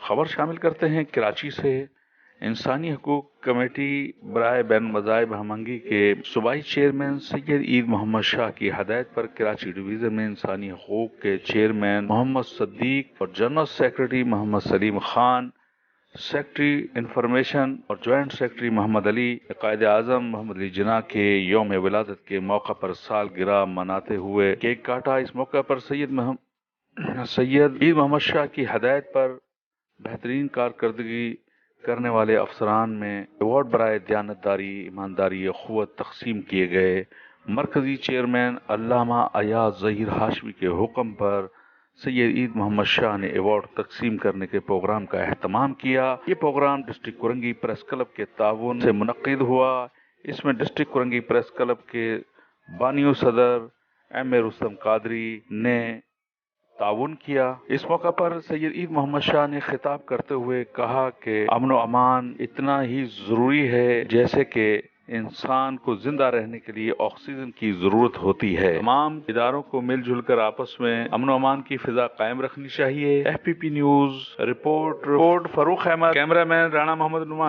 خبر شامل کرتے ہیں کراچی سے۔ انسانی حقوق کمیٹی برائے بین المذاہب ہمانگی کے صوبائی چیئرمین سید عید محمد شاہ کی ہدایت پر کراچی ڈویژن میں انسانی حقوق کے چیئرمین محمد صدیق اور جنرل سیکرٹری محمد سلیم خان، سیکرٹری انفارمیشن اور جوائنٹ سیکرٹری محمد علی، قائد اعظم محمد علی جناح کے یوم ولادت کے موقع پر سالگرہ مناتے ہوئے کیک کاٹا۔ اس موقع پر سید عید محمد شاہ کی ہدایت پر بہترین کارکردگی کرنے والے افسران میں ایوارڈ برائے دیانتداری، ایمانداری، اخوت تقسیم کیے گئے۔ مرکزی چیئرمین علامہ ایاز ظہیر ہاشمی کے حکم پر سید عید محمد شاہ نے ایوارڈ تقسیم کرنے کے پروگرام کا اہتمام کیا۔ یہ program district Korangi press club کے تعاون سے منعقد ہوا۔ اس میں ڈسٹرکٹ کورنگی پریس کلب کے بانی و صدر ایم اے رستم قادری نے تعاون کیا۔ اس موقع پر سید عید محمد شاہ نے خطاب کرتے ہوئے کہا کہ امن و امان اتنا ہی ضروری ہے جیسے کہ انسان کو زندہ رہنے کے لیے آکسیجن کی ضرورت ہوتی ہے۔ تمام اداروں کو مل جل کر آپس میں امن و امان کی فضا قائم رکھنی چاہیے۔ F P P news report Farooq Ahmed, cameraman Rana Muhammad Noman.